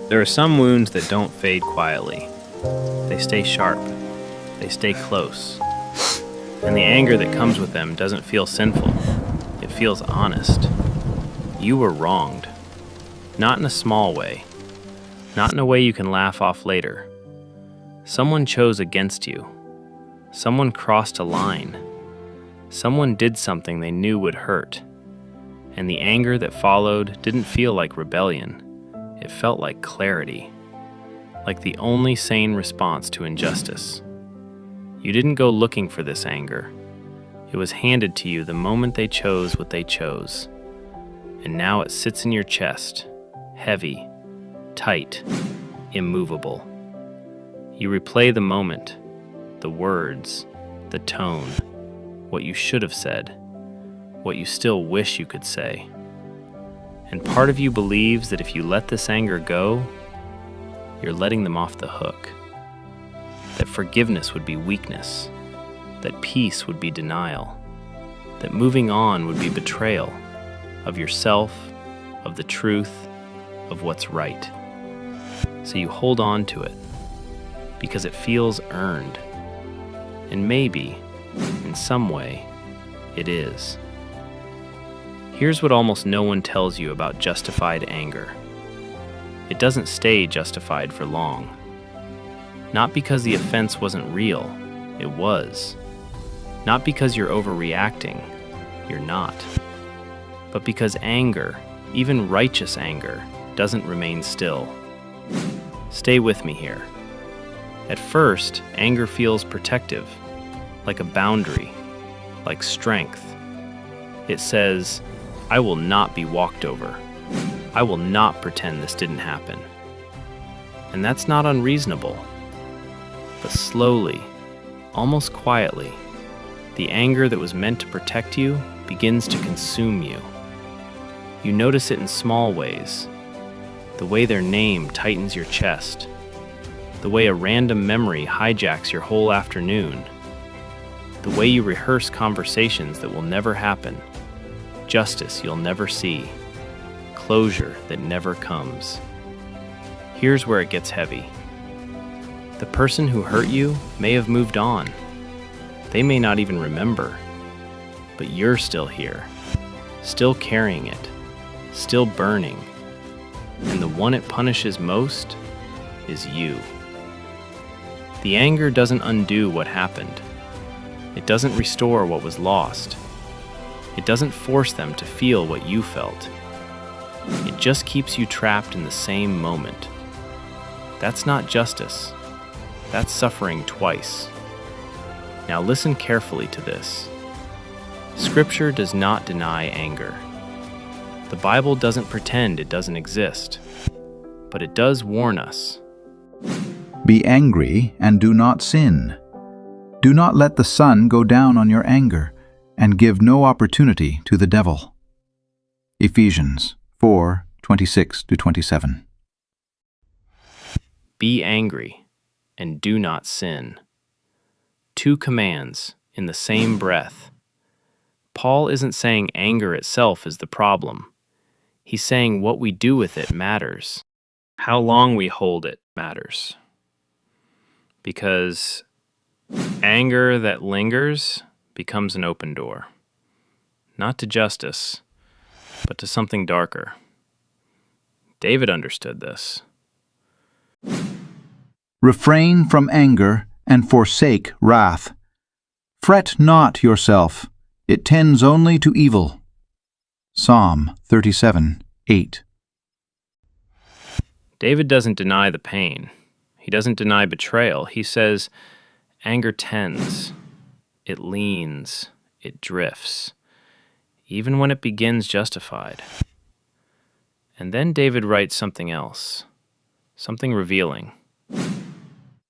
There are some wounds that don't fade quietly. They stay sharp. They stay close. And the anger that comes with them doesn't feel sinful. It feels honest. You were wronged. Not in a small way. Not in a way you can laugh off later. Someone chose against you. Someone crossed a line. Someone did something they knew would hurt. And the anger that followed didn't feel like rebellion. It felt like clarity. Like the only sane response to injustice. You didn't go looking for this anger. It was handed to you the moment they chose what they chose. And now it sits in your chest, heavy, tight, immovable. You replay the moment, the words, the tone, what you should have said, what you still wish you could say. And part of you believes that if you let this anger go, you're letting them off the hook. That forgiveness would be weakness, that peace would be denial, that moving on would be betrayal of yourself, of the truth, of what's right. So you hold on to it because it feels earned. And maybe, in some way, it is. Here's what almost no one tells you about justified anger. It doesn't stay justified for long. Not because the offense wasn't real, it was. Not because you're overreacting, you're not. But because anger, even righteous anger, doesn't remain still. Stay with me here. At first, anger feels protective, like a boundary, like strength. It says, I will not be walked over. I will not pretend this didn't happen. And that's not unreasonable. But slowly, almost quietly, the anger that was meant to protect you begins to consume you. You notice it in small ways. The way their name tightens your chest. The way a random memory hijacks your whole afternoon. The way you rehearse conversations that will never happen. Justice you'll never see. Closure that never comes. Here's where it gets heavy. The person who hurt you may have moved on. They may not even remember. But you're still here, still carrying it, still burning. And the one it punishes most is you. The anger doesn't undo what happened. It doesn't restore what was lost. It doesn't force them to feel what you felt. It just keeps you trapped in the same moment. That's not justice. That's suffering twice. Now listen carefully to this. Scripture does not deny anger. The Bible doesn't pretend it doesn't exist, but it does warn us. Be angry and do not sin. Do not let the sun go down on your anger, and give no opportunity to the devil. Ephesians 4:26-27. Be angry and do not sin. Two commands in the same breath. Paul isn't saying anger itself is the problem. He's saying what we do with it matters. How long we hold it matters. Because anger that lingers becomes an open door. Not to justice, but to something darker. David understood this. Refrain from anger and forsake wrath. Fret not yourself, it tends only to evil. Psalm 37:8. David doesn't deny the pain. He doesn't deny betrayal. He says, anger tends, it leans, it drifts, even when it begins justified. And then David writes something else, something revealing.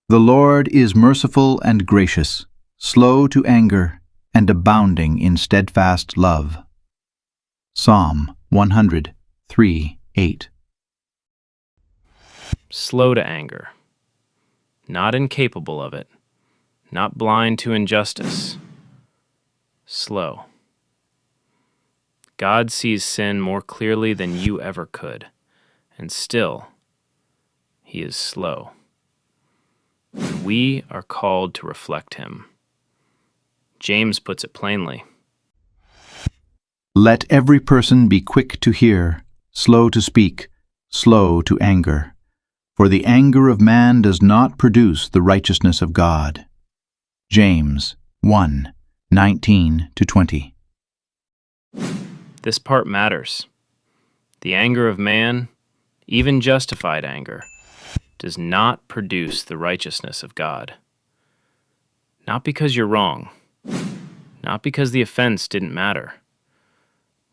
The Lord is merciful and gracious, slow to anger, and abounding in steadfast love. Psalm 103:8. Slow to anger, not incapable of it, not blind to injustice. Slow. God sees sin more clearly than you ever could, and still, He is slow. And we are called to reflect him. James puts it plainly. Let every person be quick to hear, slow to speak, slow to anger. For the anger of man does not produce the righteousness of God. James 1:19-20. This part matters. The anger of man, even justified anger, does not produce the righteousness of God. Not because you're wrong, not because the offense didn't matter,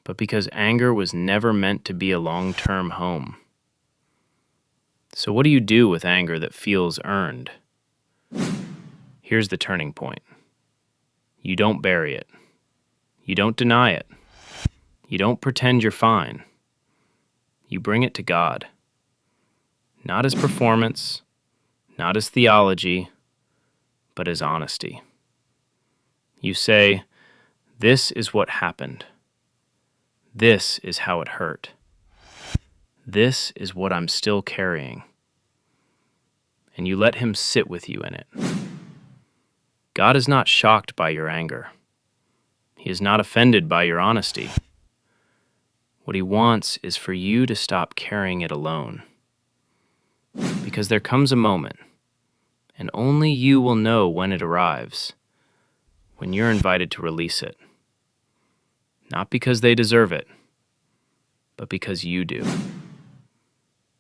but because anger was never meant to be a long-term home. So what do you do with anger that feels earned? Here's the turning point. You don't bury it. You don't deny it. You don't pretend you're fine. You bring it to God. Not as performance, not as theology, but as honesty. You say, this is what happened. This is how it hurt. This is what I'm still carrying. And you let him sit with you in it. God is not shocked by your anger. He is not offended by your honesty. What he wants is for you to stop carrying it alone. Because there comes a moment, and only you will know when it arrives, when you're invited to release it. Not because they deserve it, but because you do.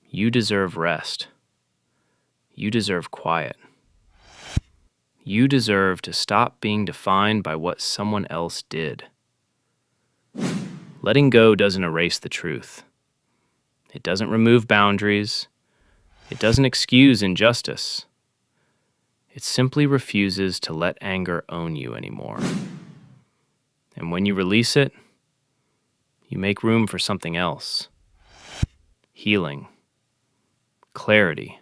You deserve rest. You deserve quiet. You deserve to stop being defined by what someone else did. Letting go doesn't erase the truth. It doesn't remove boundaries. It doesn't excuse injustice. It simply refuses to let anger own you anymore. And when you release it, you make room for something else. Healing, clarity,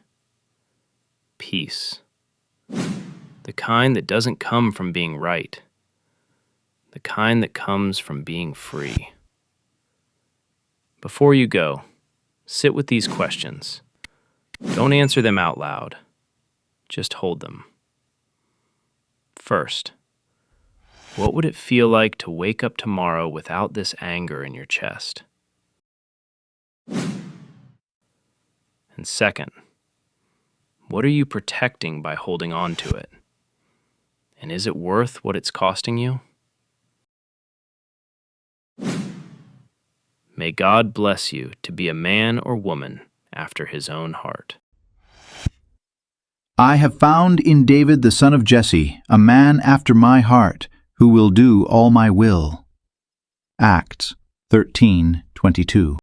peace. The kind that doesn't come from being right. The kind that comes from being free. Before you go, sit with these questions. Don't answer them out loud. Just hold them. First, what would it feel like to wake up tomorrow without this anger in your chest? And second, what are you protecting by holding on to it? And is it worth what it's costing you? May God bless you to be a man or woman after his own heart. I have found in David the son of Jesse a man after my heart, who will do all my will. Acts 13:22.